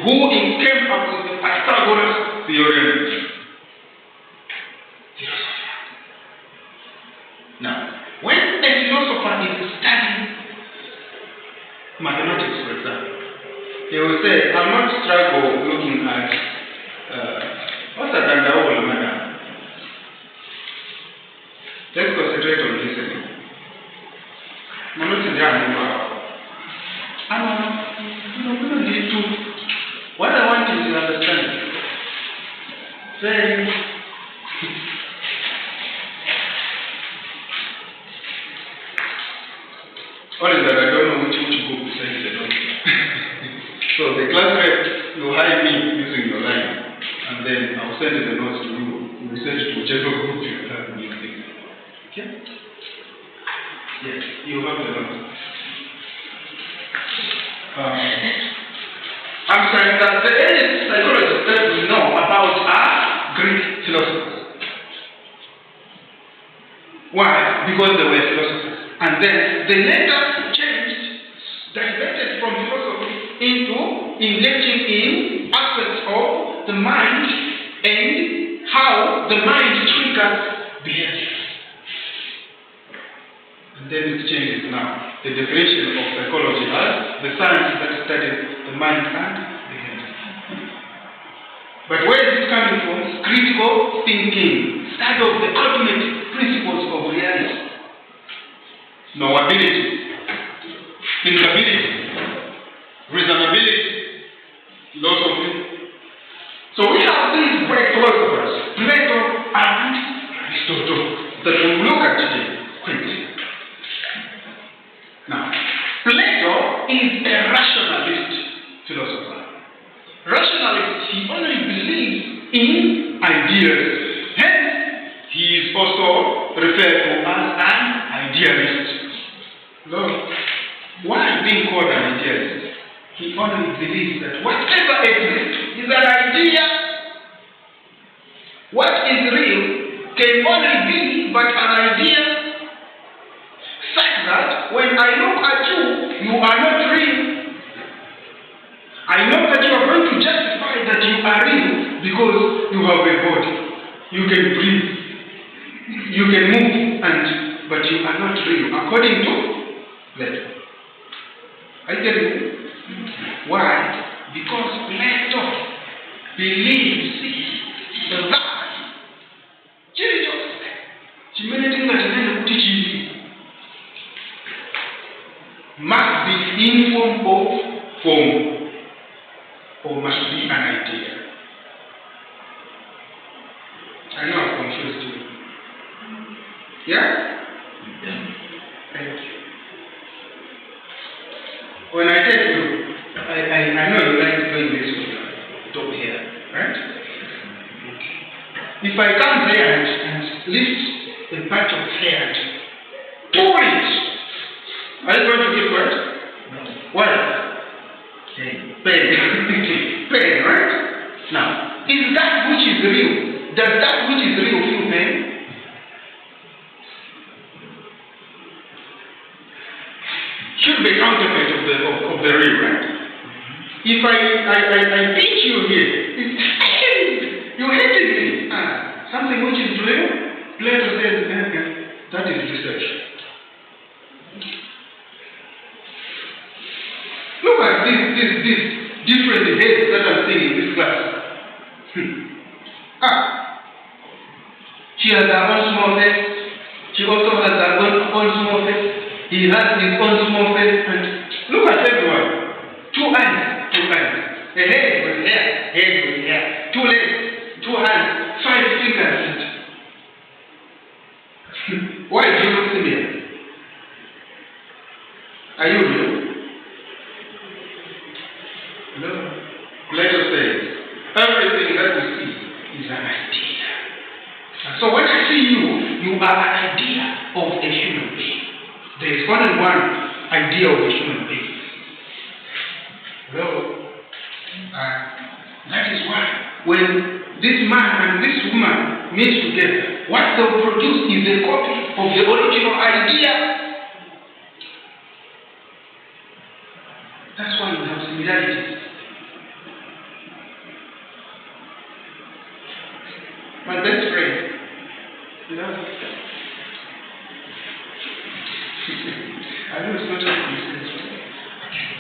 who came up with the Pythagoras theorem. Now, when a philosopher is studying mathematics, for example, he will say, I'll not struggle looking at what's a dandaola, madam? Let's concentrate on listening. I'm not saying we don't need to. What I want is to understand. Very. What is that? I don't know which book to say it. So the class rep will hire me using your line, and then I'll send the notes to you. You will send it to whichever group you have in your thing. Okay? Yes, you have the notes. I'm saying that the earliest psychologists that we know about are Greek philosophers. Why? Because they were philosophers. And then they later diverted from philosophy into engaging in aspects of the mind and how the mind triggers behavior. And then it changes now. The definition of psychology as the science that studies the mind and behavior. But where is it coming from? Critical thinking. Study of the ultimate principles of reality. Knowability, thinkability, reasonability, philosophy. So we have these great philosophers, Plato and Aristotle, that we look at today quickly. Now, Plato is a rationalist philosopher. Rationalist, he only believes in ideas. Hence, he is also referred to as an idealist. Lord, why being called an idealist? He only believes that whatever exists is an idea. What is real can only be but an idea. Such that when I look at you, you are not real. I know that you are going to justify that you are real because you have a body. You can breathe. You can move, but you are not real, according to Plato. I tell you why? Because Plato believes that must be in form of form, or must be an idea. I know I've confused you. Yeah? Thank you. When I tell you, I know you like doing this with your top here, right? If I come there and lift a patch of hair and pull it, are you going to get hurt? No. Why? Pain. Pain, right? Now, is that which is real? Does that which is real feel pain? Should be counterfeit of the real, right? If I pinch you here, you hated me. Something which is real, Plato says, that is research. Look at these different heads that I'm seeing in this class. She has her own small face. She also has her own small face. He has his own small face. And look at everyone. 2 eyes. A head with hair. 2 legs, 2 hands, 5 fingers. Why do you look similar? Are you real? No. Plato says, everything that we see is an idea. So when I see you, you are an idea of a human being. There is only one idea of a human being. Well, that is why when this man and this woman meet together, what they will produce is a copy of the original idea. That's why you have similarities. My best friend. Yeah. I know it's not a coincidence.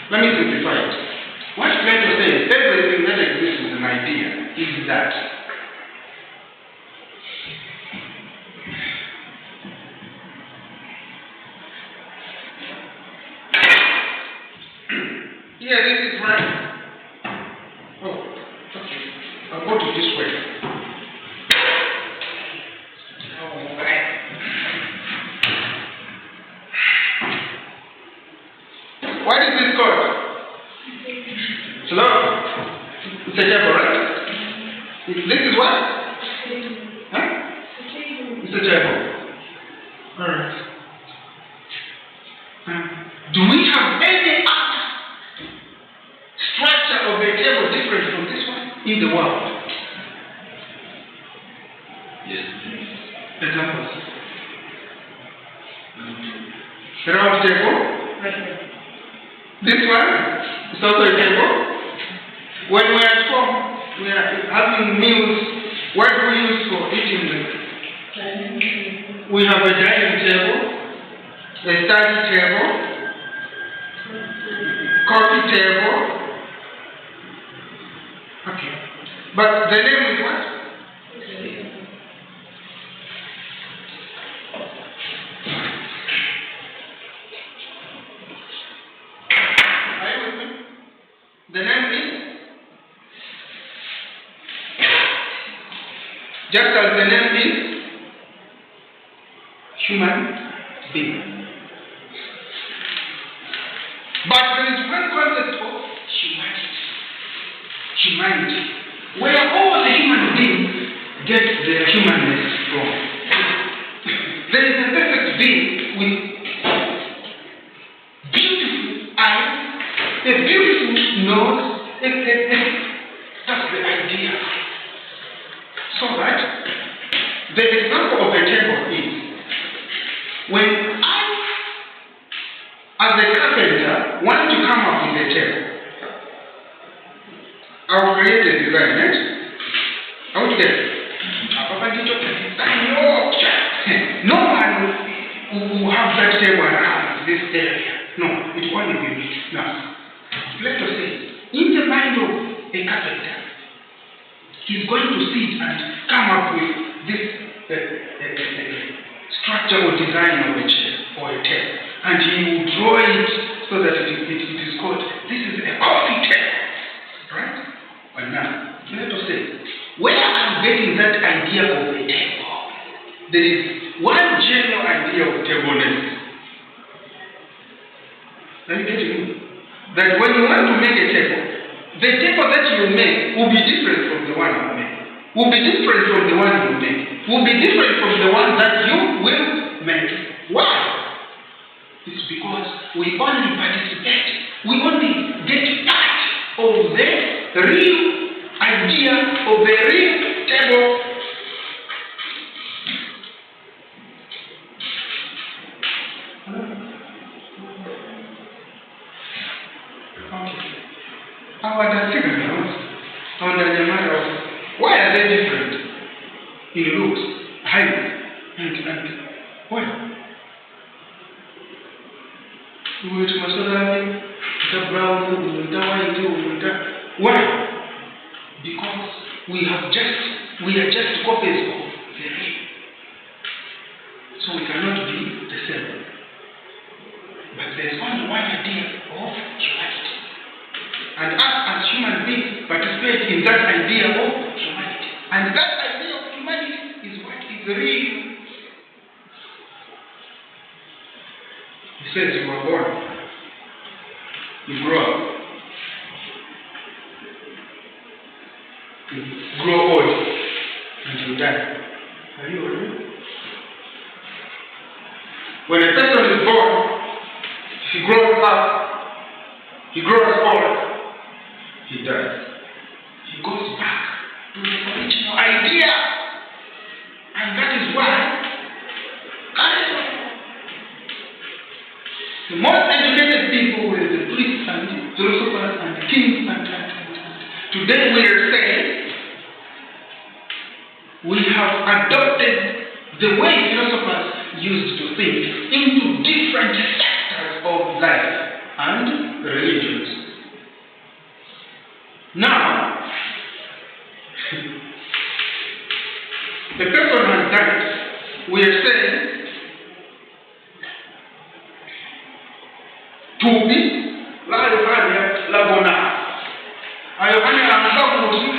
Let me simplify it. What Plato says, everything that exists is an idea, is that yeah, this is right. Oh, okay. I'll go to this way. What is this called? Hello? It's a table, right? This is what? Huh? It's a table. Alright. Do we have any other structure of a table different from this one in the world? Yes. Examples. The round table? This one is also a table. When we are at home, we are having meals. What do we use for eating them? We have a dining table, a study table, coffee table. Okay. But the name is what? Are you with me? The name is? Just as the name is human being. But there is one concept of humanity, where all the human beings get their humanness from. There is a perfect being with beautiful eyes, a beautiful nose, that's the idea. So that the example of a table is when I, as a carpenter, want to come up with a table, I will create a design, right? Out there. No one will have that table around this area. No, it will only be me. Now, let us say, in the mind of a carpenter, he's going to sit and come up with this structure or design of a chair or a table. And he will draw it so that it is called, this is a coffee table. Right? But now, let us say, where I'm getting that idea of a table, there is one general idea of tableness. Are you getting me? That when you want to make a table, the table that you make will be different from the one you make. Will be different from the one you make. Will be different from the one that you will make. Why? It's because we only participate. We only get part of the real idea of the real table. Why are they different in looks, height, and why? Why? Because we are just copies of the real. So we cannot be the same. But there is only one idea of humanity. And us as human beings participate in that idea of humanity. And that idea of humanity is what is real. He says you are born. You grow up. You grow old. And you die. Are you with me? When a person is born, he grows up. He grows old. He dies. He goes back to the original idea. And that is why the most educated people were the priests and philosophers and kings and today we are saying we have adopted the way philosophers used to think into different sectors of life and religions. Now, the person has died. We are saying tubi la Yohana la bona. Yohana anataka kuti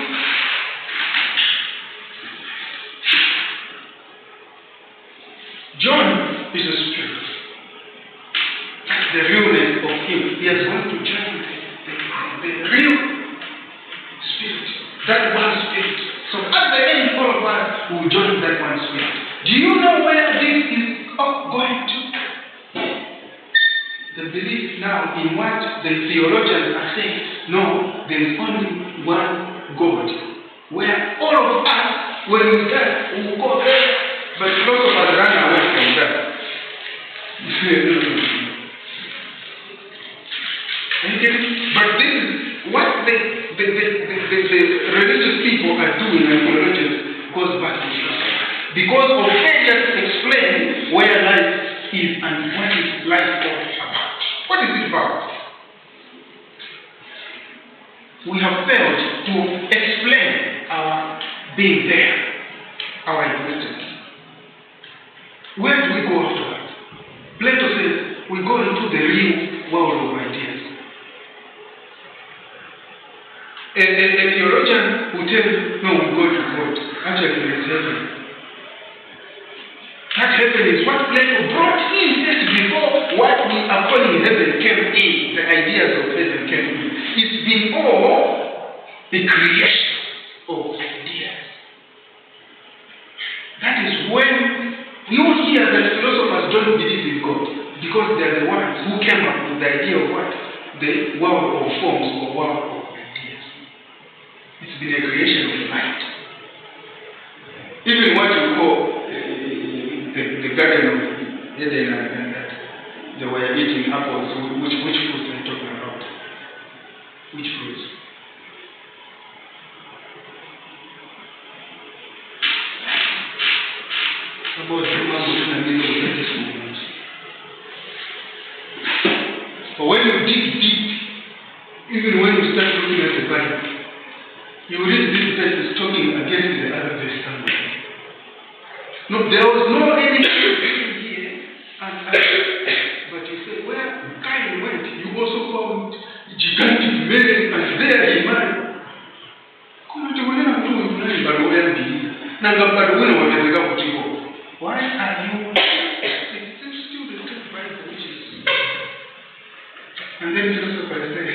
John is a spirit. That's the realness of him. He has gone to join the real spirit. That one spirit. So at the end, all of us will join that one spirit. Do you know where this is going to? The belief now in what the theologians are saying. No, there is only one God. Where all of us, when we die, we will go there. But philosophers run away from that. But this is what the religious people are doing, and theologians goes back to philosophy. Because of failure to explain where life is and what is life all about. What is it about? We have failed to explain our being there, our existence. Where do we go after that? Plato says we go into the real world of ideas. A theologian will tell you, no, we go to God. Actually, there is heaven. That heaven is what Plato brought in just before what we are calling heaven came in. The ideas of heaven came in. It's been all the creation of ideas. That is when you hear that philosophers don't believe in God, because they are the ones who came up with the idea of what? The world of forms or world of ideas. It's been a creation of mind. Even what you call the Garden of Eden and that they were eating apples. Which fruits are you talking about? Which fruits? About but when you dig deep, even when you start looking at the Bible, you read this verse is talking against the other verse somewhere. No, there was no any here, but you say, where Cain went, you also found gigantic men, and there he married. Why are you? It's still the same Bible, which is. And then philosophers say,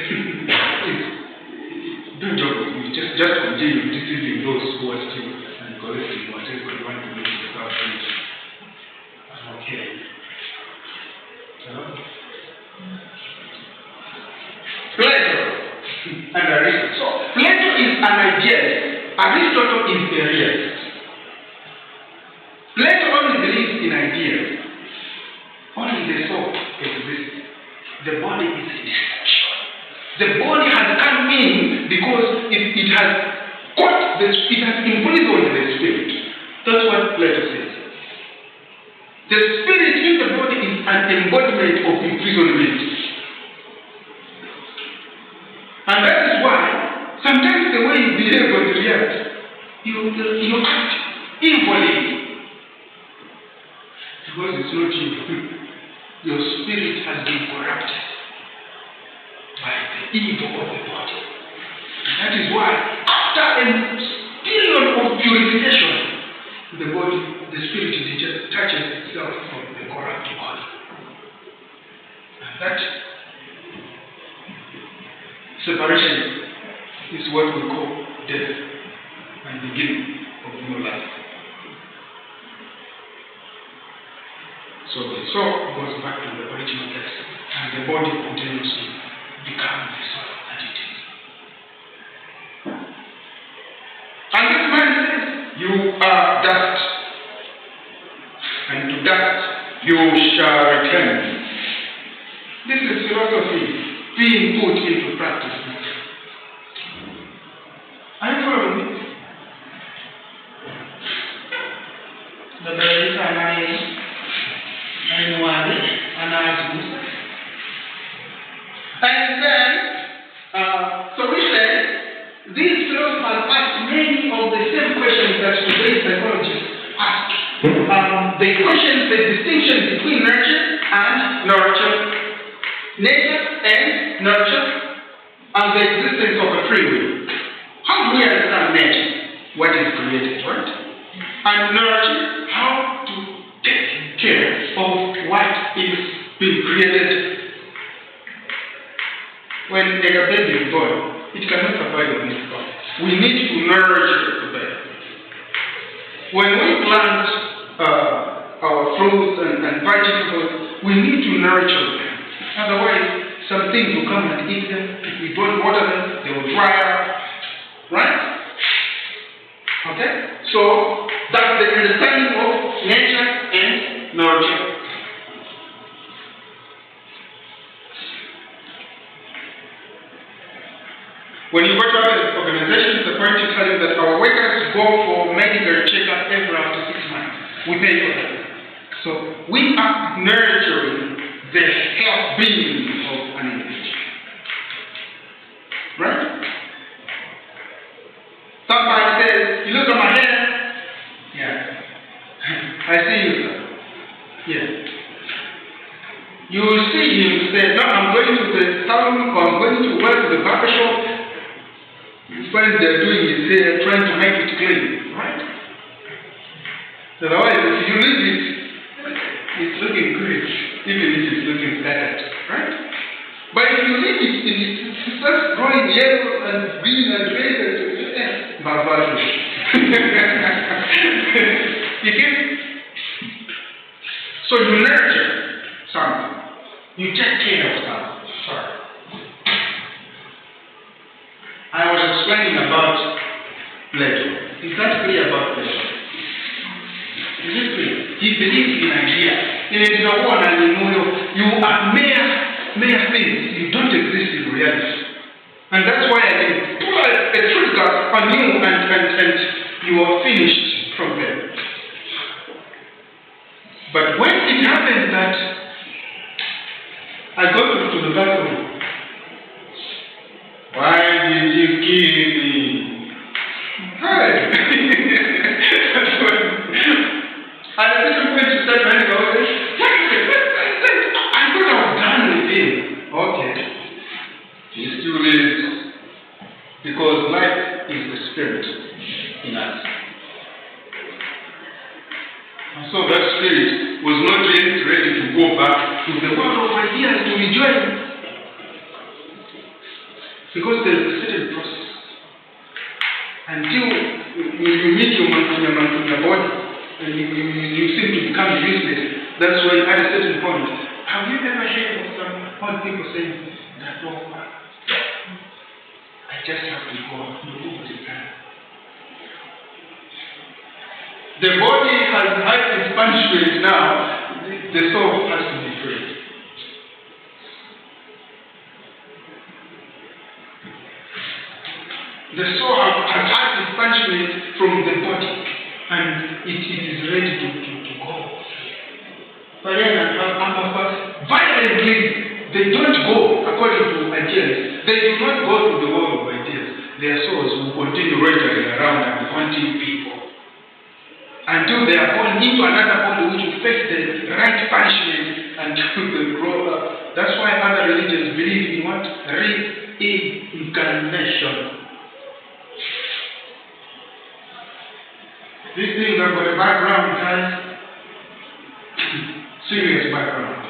don't joke with me, just continue deceiving those who are still and collecting whatever you want to make without finish. I'm okay. Plato and Aristotle. So Plato is an idealist. Aristotle is a realist. Plato only believes in ideas. Only the soul exists. The body is a distraction. The body has come in because it has caught it has imprisoned the spirit. That's what Plato says. The spirit in the body is an embodiment of imprisonment. And that is why sometimes the way you behave or you react, you act evilly. Because it's not you. Your spirit has been corrupted by the evil of the body. And that is why, after a period of purification, the spirit detaches itself from the corrupt body. And that separation is what we call death and beginning of new life. So the soul goes back to the original place, and the body continuously becomes the soul that it is. And this man says, you are dust, and to dust you shall return. This is philosophy being put into practice. Are you following me? that today's psychologists ask. They question the distinction between nature and nurture, nature and nurture, and the existence of a free will. How do we understand nature? What is created, right? And nurture, how to take care of what is being created. When a baby is born, it cannot survive on its own. We need to nurture the baby. When we plant our fruits and vegetables, we need to nurture them. Otherwise, some things will come and eat them. If we don't water them, they will dry up. Right? Okay? So, that's the understanding of nature and nurture. When you go to other organizations, they're going to tell you that our workers go for medical checkup every after 6 months. We pay for that. So we are nurturing the health being of an individual. Right? Somebody says, you look at my hair. Yeah. I see you, sir. Yeah. You will see him say, no, I'm going to the salon, or I'm going to work to the barber shop. When they're doing his hair, trying to make it clean, right? Otherwise, if you leave it, it's looking good, even if it's looking bad, right? But if you leave it, it starts growing yellow and green and red and barbaric. You get it? So you nurture something. You take care of something. Sorry. I was explaining about Plato. Is that clear about Plato? Is it clear? He believes in idea. In a one and you are mere things. You don't exist in reality. And that's why I can pull a trigger on you and you are finished from there. But when it happens that I go to the bathroom, why did you kill me? Hey! And the people went to start running away. I thought I was done with him. Okay. He still lives. Because life is the spirit in us. And so that spirit was not yet ready to go back to the world of ideas to enjoy it. Because there is a certain process. Until you meet your body and you seem to become useless, that's why at a certain point, have you ever heard of some old people saying that, oh, I just have to go and do what it can. The body has had its punishment now, the soul has to be free. The soul has had its punishment from the body, and it is ready to go. But then, violently, they don't go according to ideas. They do not go to the world of ideas. Their souls will continue rotating around and haunting people until they are born into another body which will face the right punishment until they grow up. That's why other religions believe in what? Reincarnation. These things have got a background, guys. Serious background.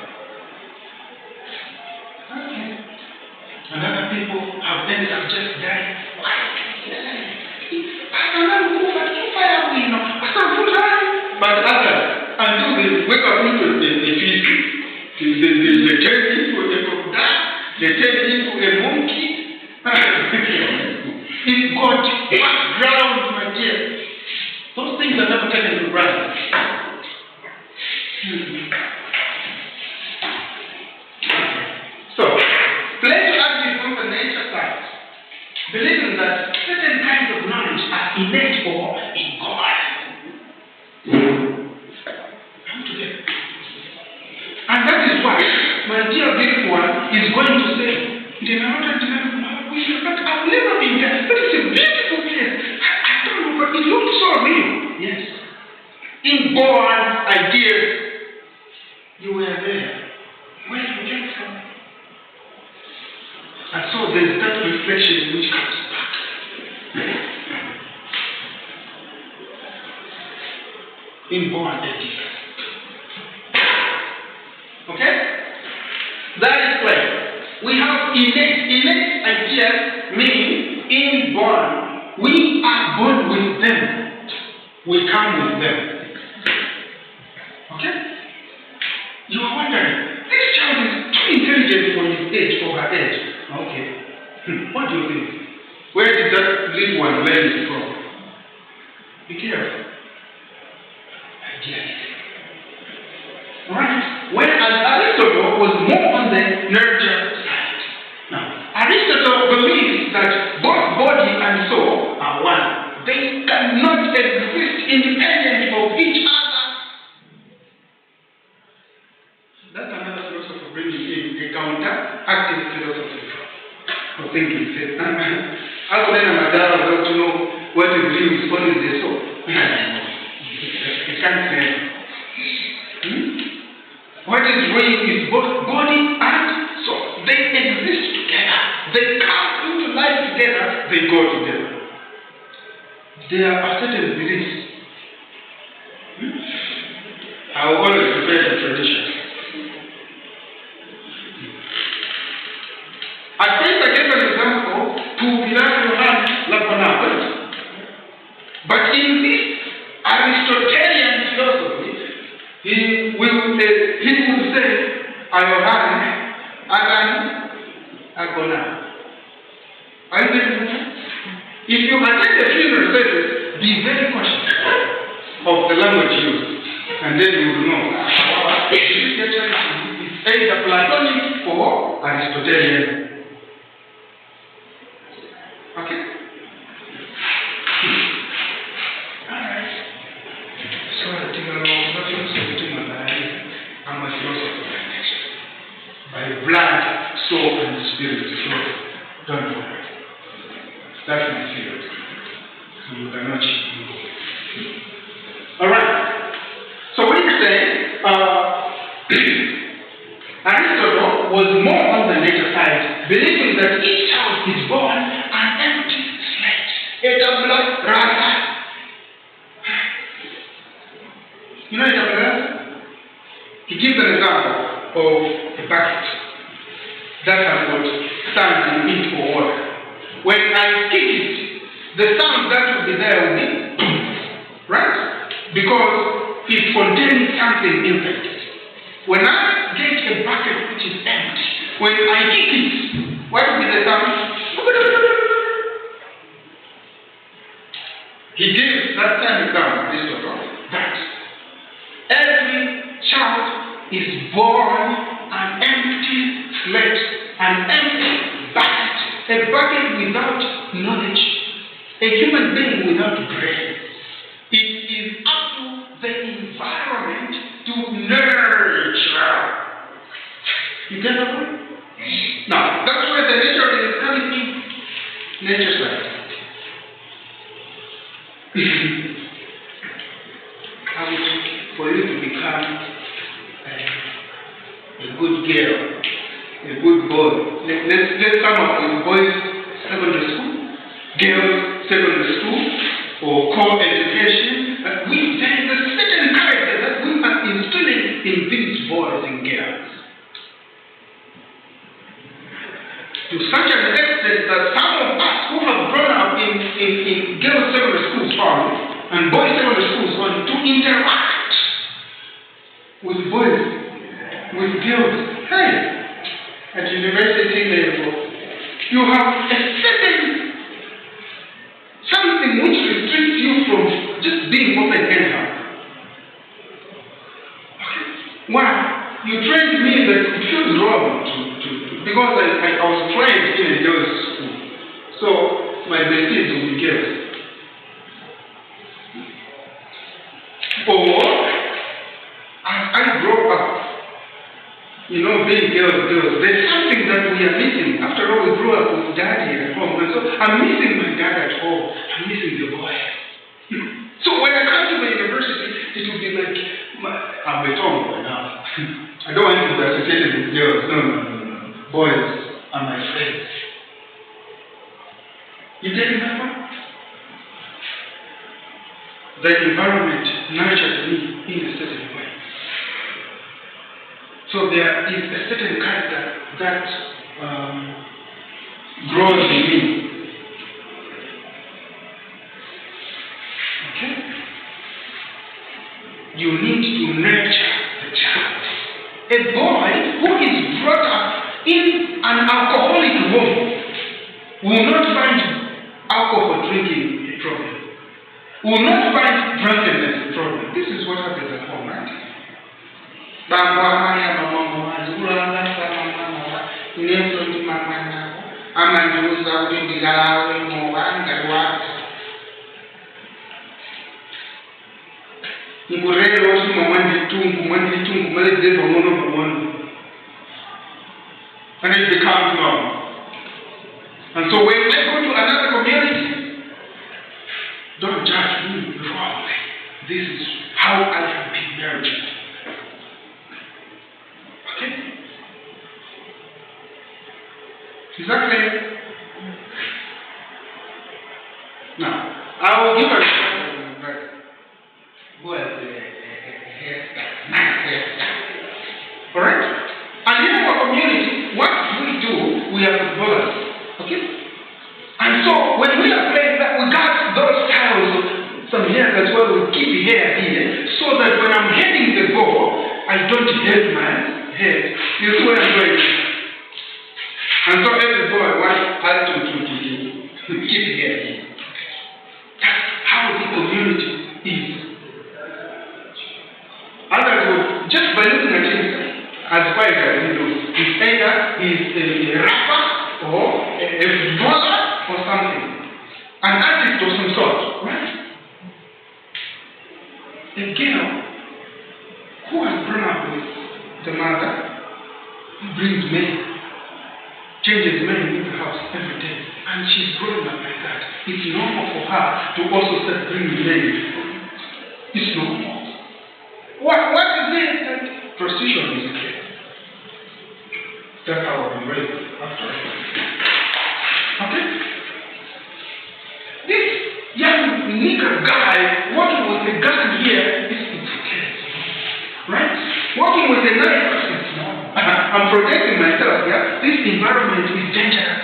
Okay. And other people have ended up just dying. But others, until they wake up into the feast, they turn into a crocodile, they turn into a monkey. It's got background, my dear. Those things are never taken for granted. So, Plato argues on the nature side, believing that certain kinds of knowledge are innate or in God. Come together. And that is why my dear beautiful one is going to say, I've never been there, but it's a beautiful place. I don't know, but it looks so real. inborn ideas. You were there. Where did you get from? And so there's that reflection which comes back. Inborn ideas. Okay? That is clear. We have innate ideas, meaning inborn. We are born with them. We come with them. Okay? You are wondering, this child is too intelligent for his age, for her age. Okay. What do you think? Where did that little one learn it from? Be careful. Ideas. Right? Whereas Aristotle was more on the nurture side. Now, Aristotle believes that both body and soul are one. They cannot exist independent of each other. That's another philosopher bringing in a counter-active philosophy of thinking. How can a madara want to know what is real, what is the soul? You can't say. What is real is both body and soul. They exist together. They come into life together. They go together. There are certain beliefs. I will always prepare the tradition. At first I gave an example to Pilato Yohane Laponapel. But in this Aristotelian philosophy, he would say, Ayohane, Agan, Agona. Are you getting that? If you attend a funeral service, be very cautious of the language used. And then you will know. It's either Platonic or Aristotelian. Okay? Alright. So I think I'm a philosopher by nature. By blood, soul, and spirit. So don't worry. That's my field. So you cannot cheat me. Alright. So we say Aristotle was more on the nature side, believing that each child is born an empty slate. A tabula rasa. You know a tabula rasa? He gives an example of a bucket that has got sand in it for water. When I kick it, the sound that will be there will be right? Because it contains something inside it. When I get a bucket which is empty, when I kick it, what will be the sound? He gives that same example, Aristotle, that every child is born an empty slate, an empty bucket, a bucket without knowledge, a human being without brain. It is up to the environment to nurture. You get that one? Now, that's where the nature is coming in. Nature side. For you to become a good girl, a good boy. Let's come up with boys secondary school, girls secondary school, or co-education. There is a certain character that we are instilling in these boys and girls. To such an extent that some of us who have grown up in girls secondary schools and boys secondary schools want to interact with boys, with girls. Hey, at university level, you have a certain something which restricts you from just being open anyhow. Why? You trained me that it feels wrong because I was trained in a girls' school. So my besties will be girls. Or as I grow up, being girls, there's something that we are missing. After all, we grew up with daddy at home, and so I'm missing my dad at home. I'm missing the boy. So when I come to the university, it will be like girls. No. Boys are my friends. You get my point? The environment nurtured me in a certain way. So there is a certain character that grows in me. Okay? You need to nurture the child. A boy who is brought up in an alcoholic home will not find alcohol drinking a problem. Will not find drunkenness a problem. This is what happens at home, right? And it becomes normal. And so when I go to another community, don't judge me wrongly. This is how I have been nurtured. Okay? Is that clear? Now, I will give a example. Who has a hairstyle? Nice hairstyle. Alright? And in our community, what we do, we are footballers. Okay? And so, when we are playing that, we got those styles of some hair as well, we keep hair here, so that when I'm heading the ball, I don't hit my head. You see what I'm doing? And so every boy has to keep hair here. That's how the community is. Others would, just by looking at him, as far as he knows, he's either a rapper or a footballer or something. An artist of some sort, right? A girl who has grown up with the mother who brings men, changes men in the house every day, and she's growing up like that. It's normal for her to also start bringing men. It's normal. What is it that prostitution is okay? That's how I've been raised after all. Okay? This young nigger guy working with a gun here is okay. Right? Working with a knife is normal. I'm protecting myself, yeah? This environment is dangerous.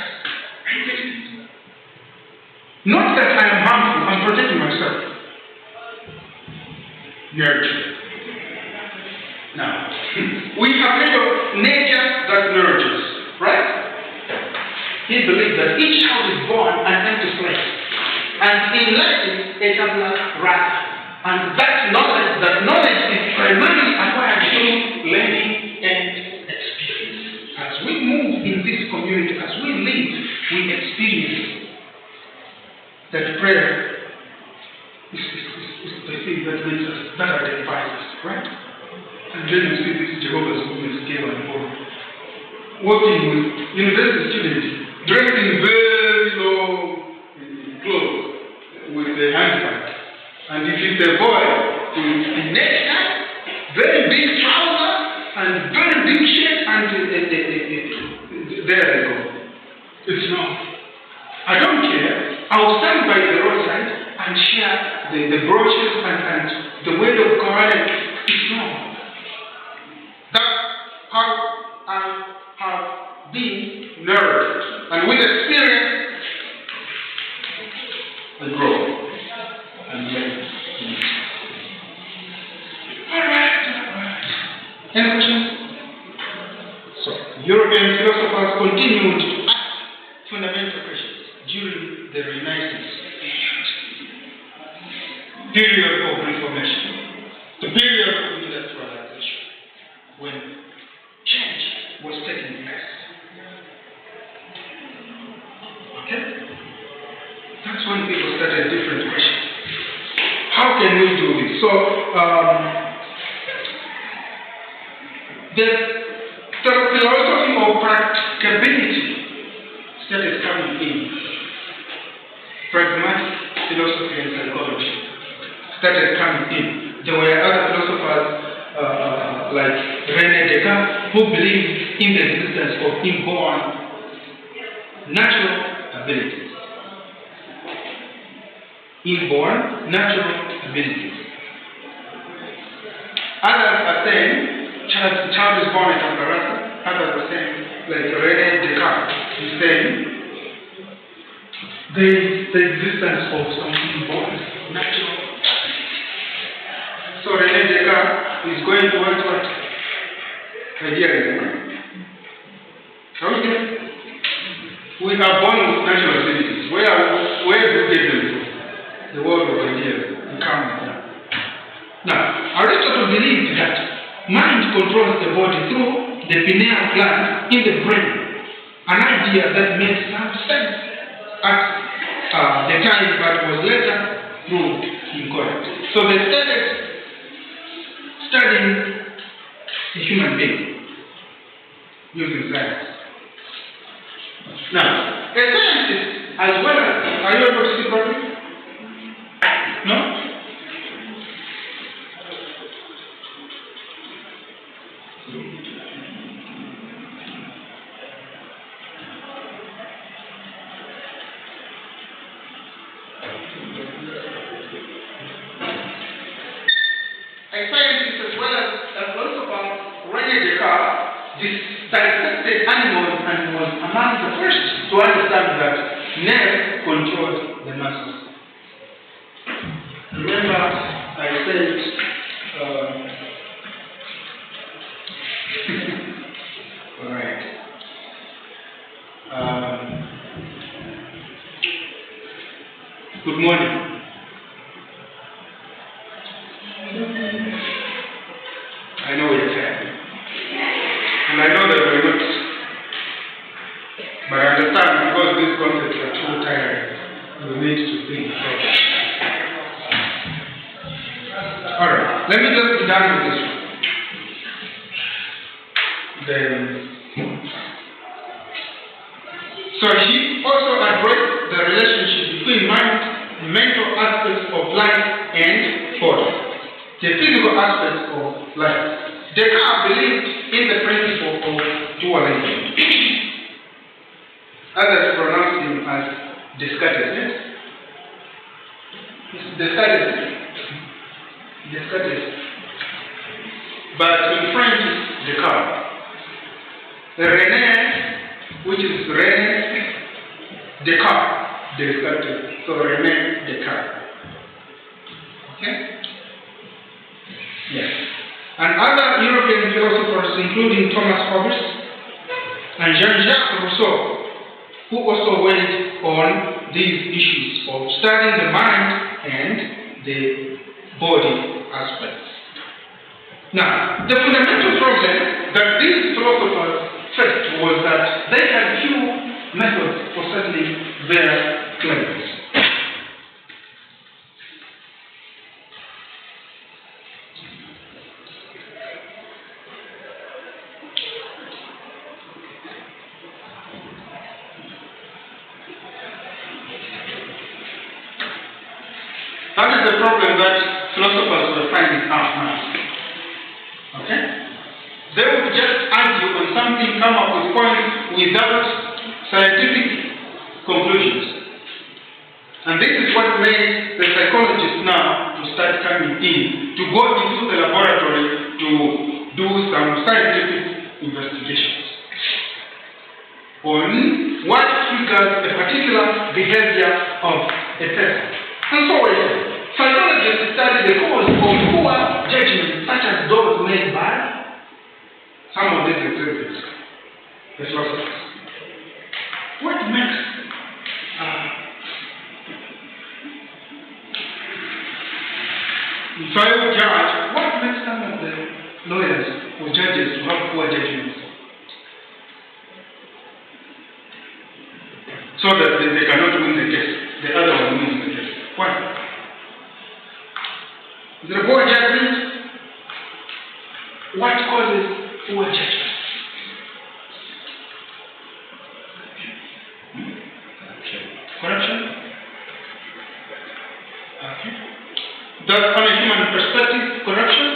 Not that I am harmful, I'm protecting myself. Nurture. Now, we have heard of nature that nurtures, right? He believes that each child is born an empty slate, and in Latin, a tabula rasa. And that knowledge is primarily acquired through learning and experience. As we move in this community, as we live, we experience that prayer is the thing that makes us, that identifies us, right? And then you see this Jehovah's Witness scale and board. Working with university students, dressed in very long clothes with a handbag. And if it's a boy, with a necktie, very big trouser, and very big shirt, and there they go. It's not. I don't care. I will stand by the roadside and share the brochures and the word of God. It's not. That's how I have been nourished. And with experience, I grow and learn. Alright. Any questions? So, European philosophers continued to ask fundamental questions during the Renaissance period of Reformation, the period of industrialization, when change was taking place. Okay? That's when people started different questions. How can we do this? So, the philosophy of practicability started coming in. Pragmatic philosophy and psychology started coming in. There were other philosophers like René Descartes, who believed in the existence of inborn natural abilities. Inborn natural abilities. Others are saying, child is born at Ambarasa. Others are saying, like René Descartes, he's saying, there is the existence of something born natural. So René Descartes is going towards what? Idealism. Okay. We are born with natural abilities. Where do we get them from? The world of ideas. We come with that. Now, Aristotle believed that mind controls the body through the pineal gland in the brain. An idea that made some sense at the time, but was later proved incorrect. So they started studying the human being using science. Now, a scientist, as well as, are you able to see properly? No? A scientist as well as a philosopher, René Descartes, dissected animals and was among the first to understand that nerves controlled the masses. Remember, I said, all right. Good morning. I know you're tired. And I know that we're not. But I understand because these concepts are too tiring. You need to think. Alright, let me just be done with this one. Then, so he also addressed the relationship between mind, mental aspects of life and body. The physical aspects of life. Descartes believed in the principle of dualism. Others pronounce him as Descartes. Yes? It's Descartes. Descartes. But in French it's Descartes. René, which is René Descartes. Descartes. So René Descartes. Okay? Yes. And other European philosophers, including Thomas Hobbes and Jean-Jacques Rousseau, who also weighed on these issues of studying the mind and the body aspects. Now, the fundamental problem that these philosophers faced was that they had few methods for settling their claims. That is the problem that philosophers were finding out now. Okay? They would just argue on something, come up with points without scientific conclusions. And this is what made the psychologists now to start coming in, to go into the laboratory to do some scientific investigations on what triggers a particular behavior of a person. And so psychologists study the cause of poor judgments such as those made by some of these exhibits, the philosophers. What makes if I would judge, what makes some of the lawyers or judges to have poor judgments? So that they cannot win the case. The other one wins the case. Why? Is it a poor judgment? What causes poor judgment? Corruption? Okay. Does, on a human perspective, corruption?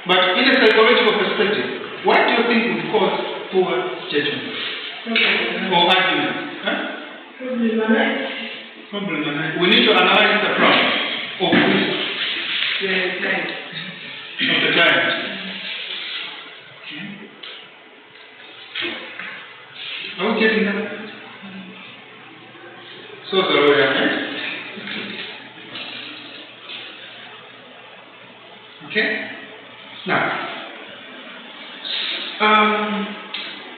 But in a psychological perspective, what do you think would cause poor judgment or argument? Huh? Problem. We need to analyze the problem of the client. Are we getting that? So the lawyer, right? Okay? Now,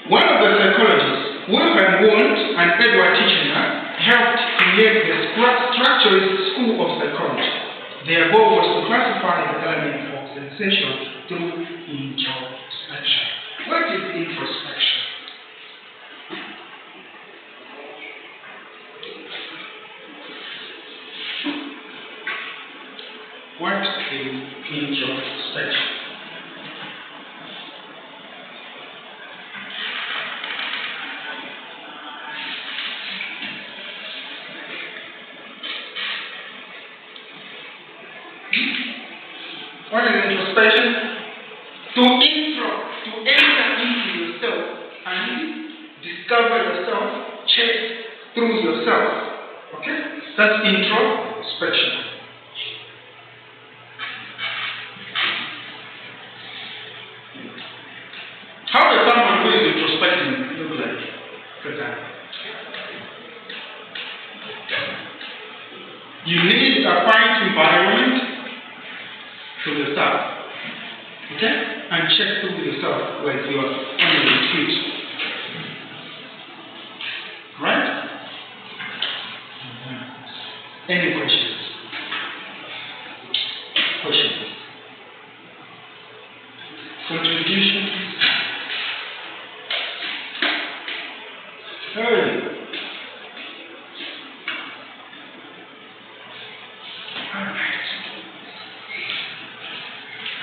one of the psychologists, Wilhelm Wundt and Edward Titchener, helped create the structuralist school of psychology. Their goal was to classify the elements of sensation through introspection. What is introspection? What is introspection? What is introspection? To enter into yourself and discover yourself, check through yourself. Okay? That's introspection. How does someone who is introspecting look like? For example, you need a quiet environment to yourself. Okay? And check through yourself like you are on a retreat. Right? Any questions? Questions? Contributions? Hey.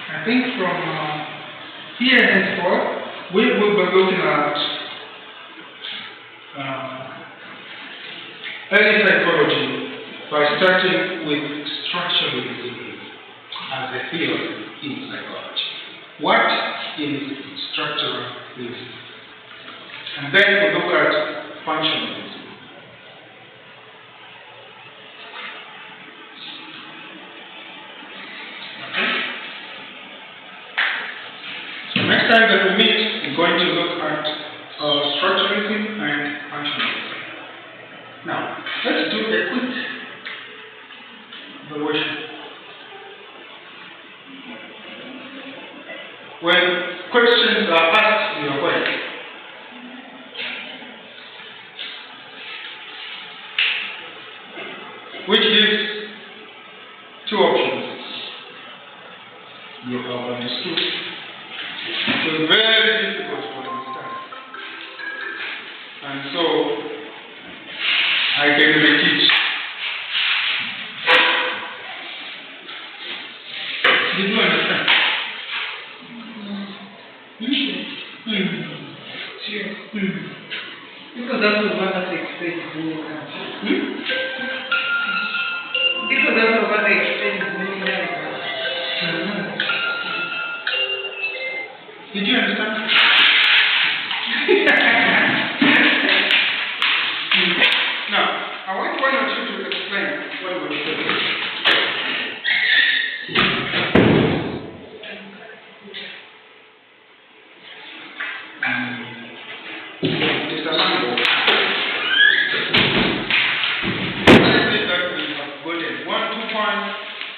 I think from here henceforth, we will be looking at early psychology by starting with structuralism as a field in psychology. What is structuralism? And then we look at functionalism. Next time that we meet, we're going to look at structuralism and functionalism. Now, let's do a quick evaluation. When questions are asked in your way, which gives two options. You have understood. It was very difficult to understand. And so, I can reteach. Did you understand? Sure. Because that was what I expected when you come. Because that was what I expected when you come. Did you understand? Now, I want one or two to explain what we're doing. It's a mango. I think that we have gotten 1-2 points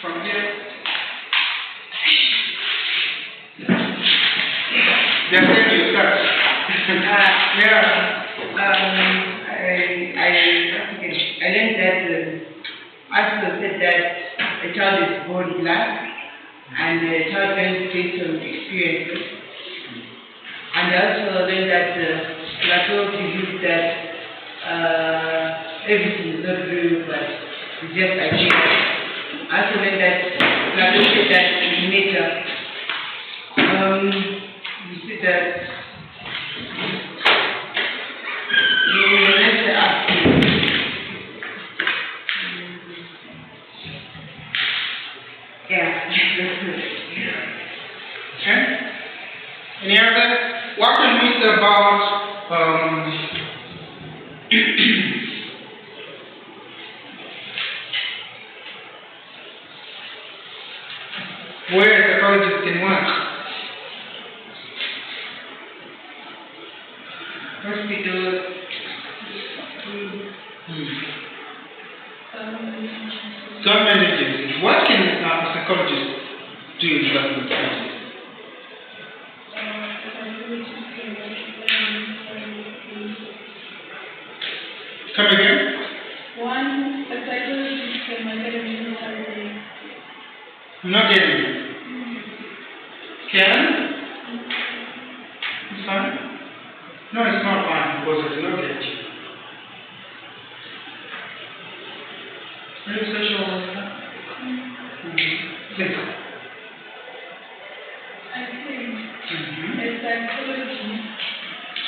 from here. They're saying you start. I learned that Aristotle said that a child is born black and a child learns based on experiences. And I also learned that Plato believes that everything is not real, but it's just ideas. I also learned that Plato said that in nature, you see that Okay? Any other? What can we say about where psychologists can work? Hospitals. Government agencies. What can a psychologist do in government agencies? Come again? One, a psychologist can make a mental health. I'm not getting it. Can? It's fine? No, it's not fine because I did not get you. Are you social worker? Please. I think a psychologist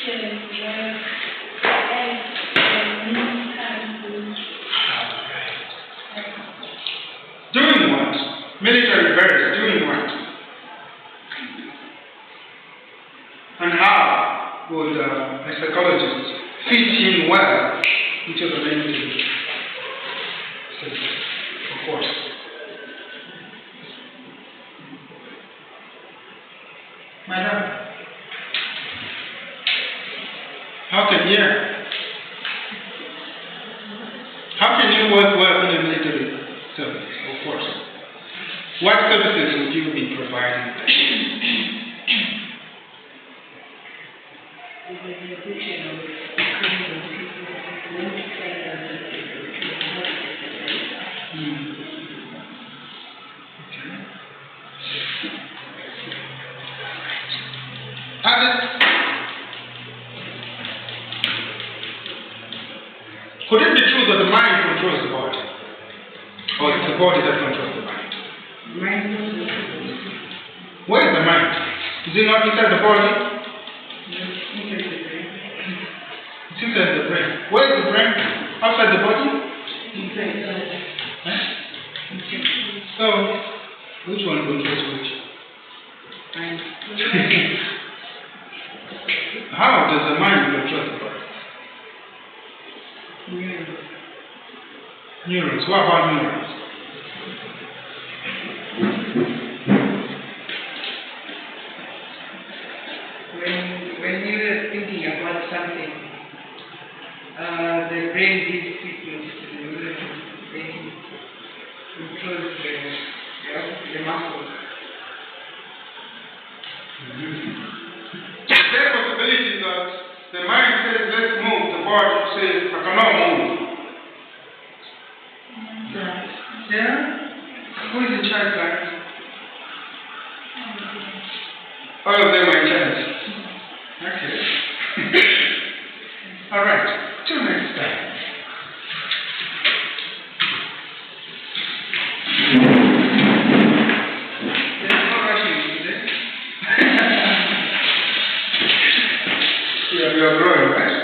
can work as a mental Doing what? Military barracks, doing what? And how would a psychologist fit in well into the military system? Of course. Madam, how can you work well in the military service? Of course. What services would you be providing? Could it be true that the mind controls the body? Or it's the body that controls the mind? Where is the mind? Is it not inside the body? It's inside the brain. Where is the brain? Outside the body? Huh? So, which one controls which? How does the mind control the body? Neurons. What about neurons? When you are thinking about something, the brain gives signals to the neurons. They control the muscles. Is there a possibility that the mind says, let's move, the body says, I cannot move? Yeah? Who is in charge, guys? All of them are in charge. Okay. All right. Till next time. There's no rushing today. Yeah, we are growing, right?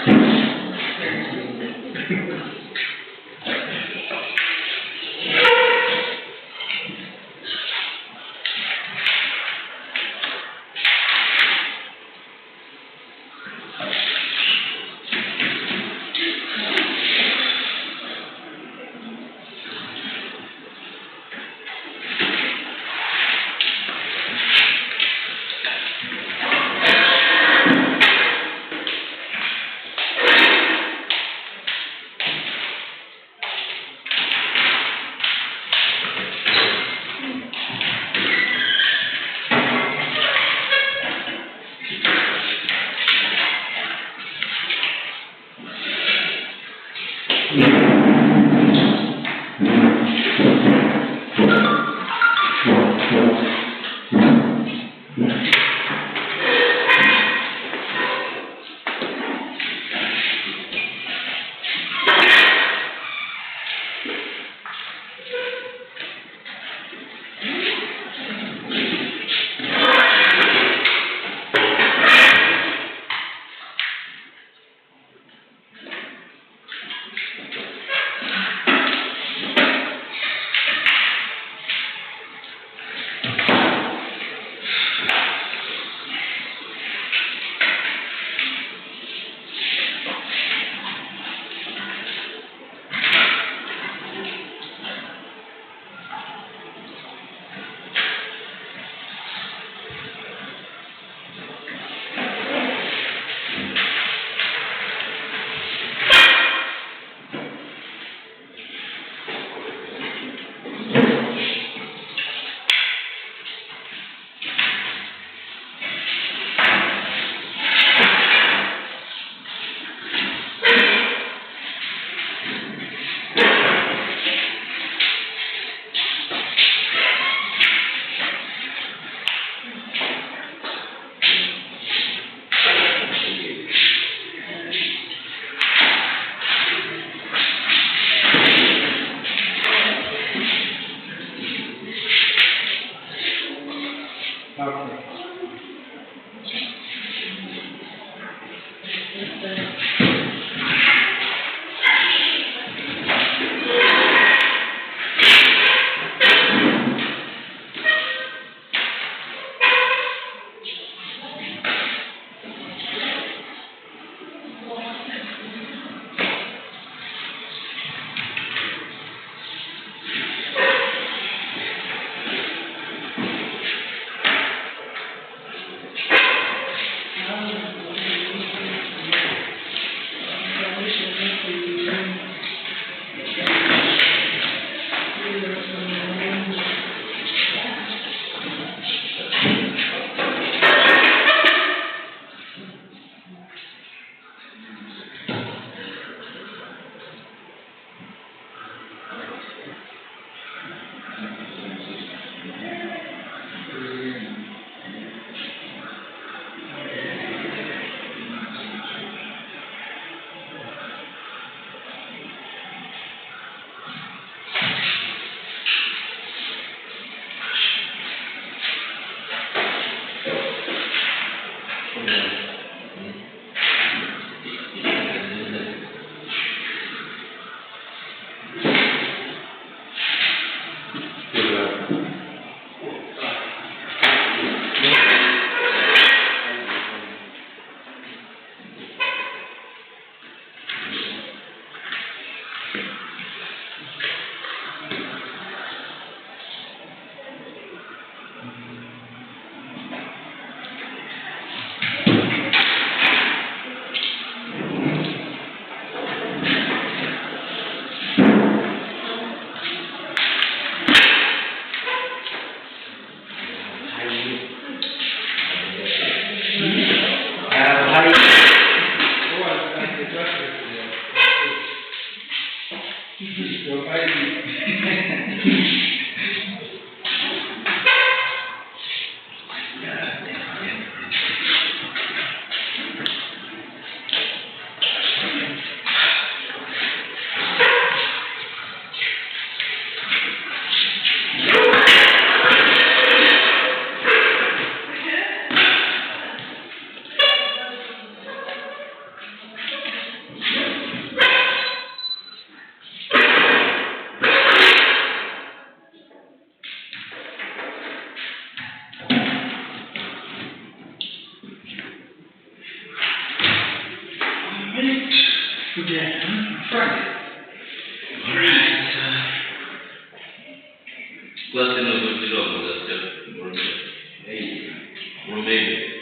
Quase não vou tirar o mundo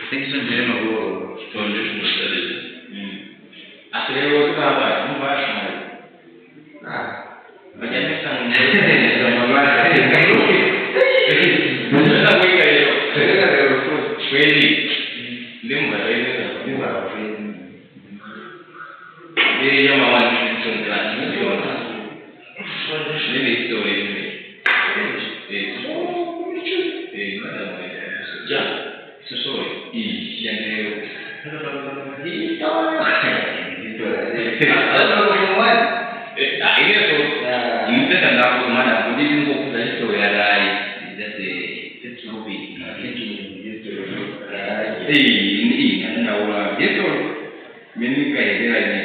Tem que ser mesmo o foundation studies. akhirnya waktu apa? Membahas mai. Ah, macamnya sang sama lah. Mana boleh kaya? Saya tak ada rumus. Really, lima ini kan? Lima. Dia yang mawan itu kelas ni juga. Ini story ni. Mana boleh? Ya, sesuai. Yang ni. Itu ini tu kita kan dah pun mana pun dia pun pun dah tu ya dah jadi hobi ini ada orang dia tu meni kayak dia ni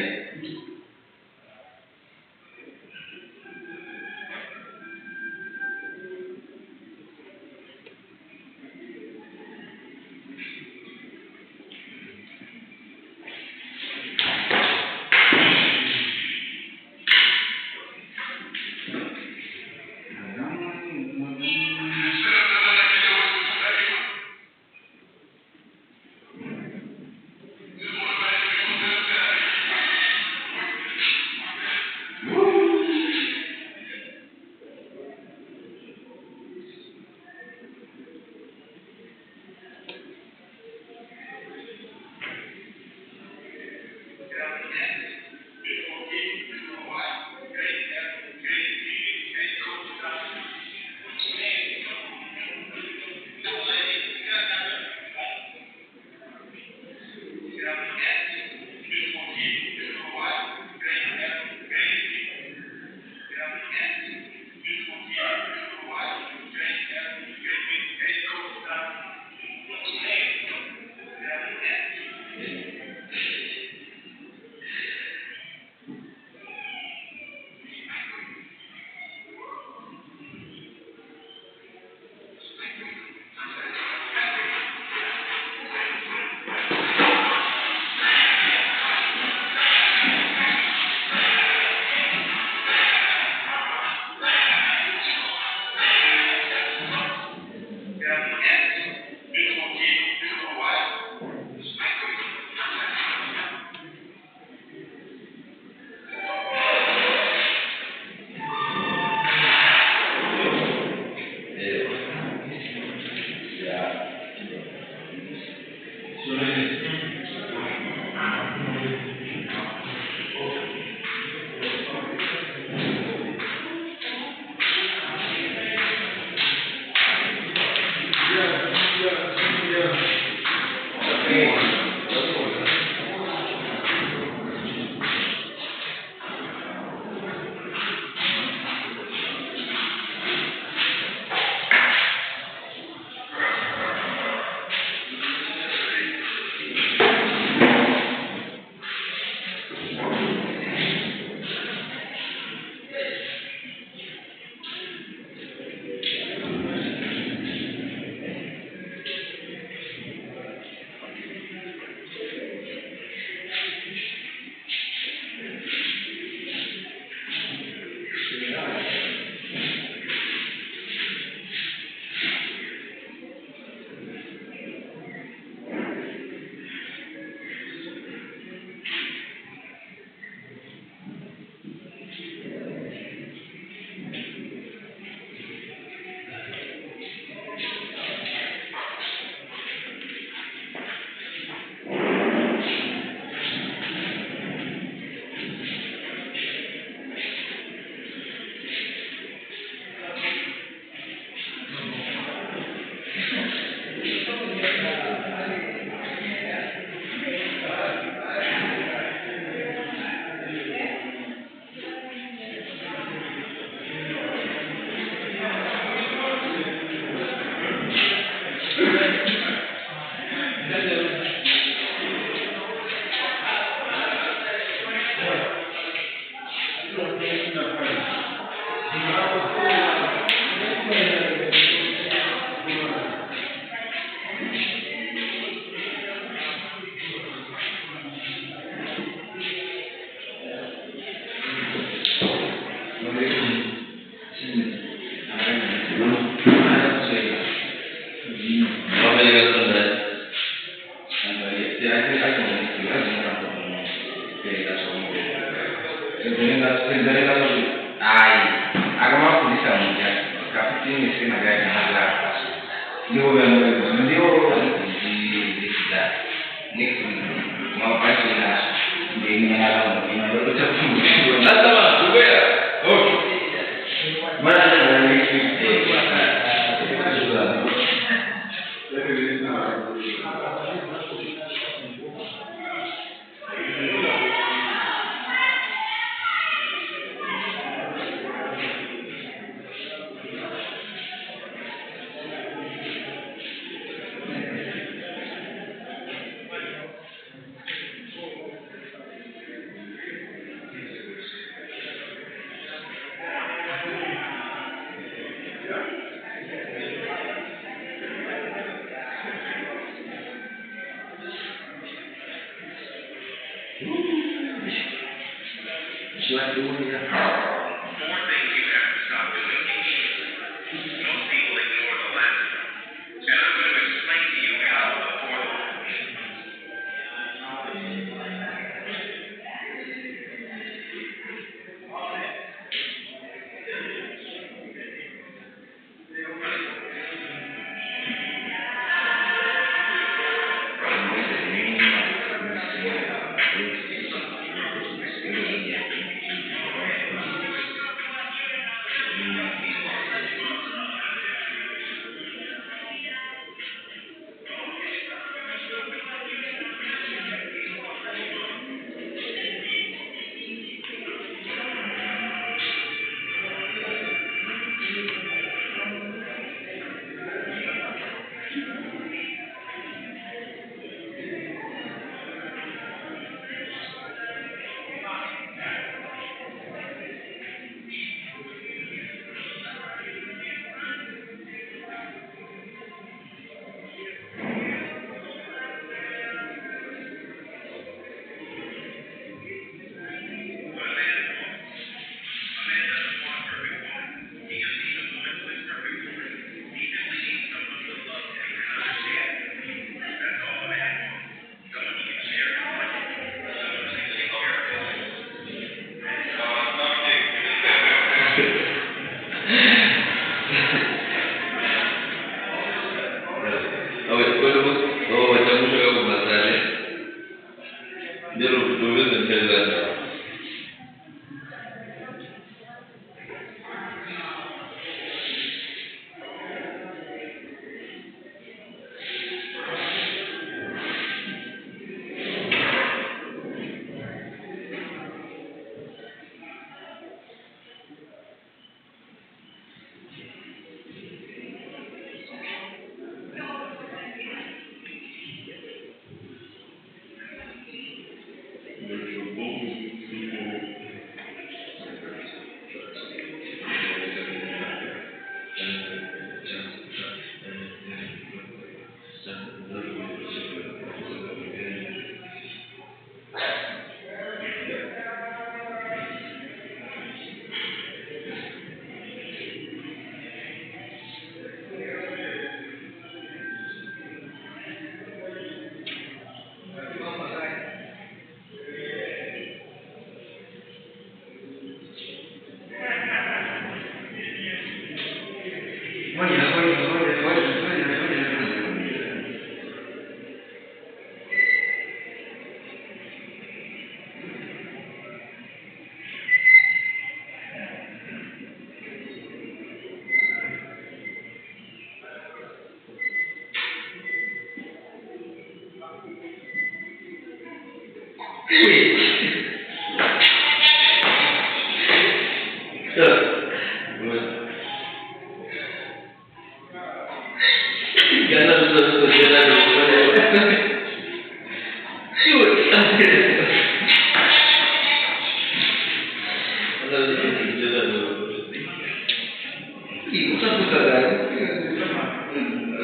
Amerika standard.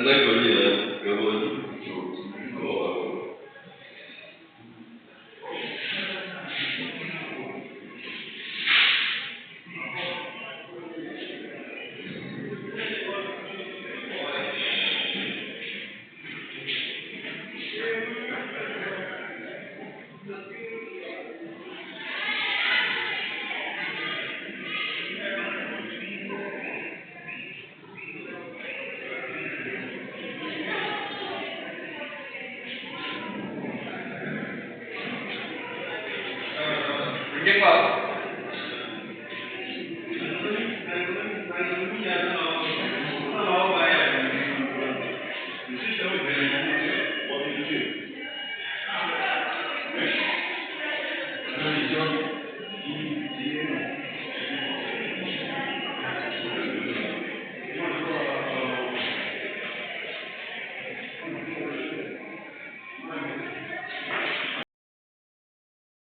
Anda kau ni lah, kau ni.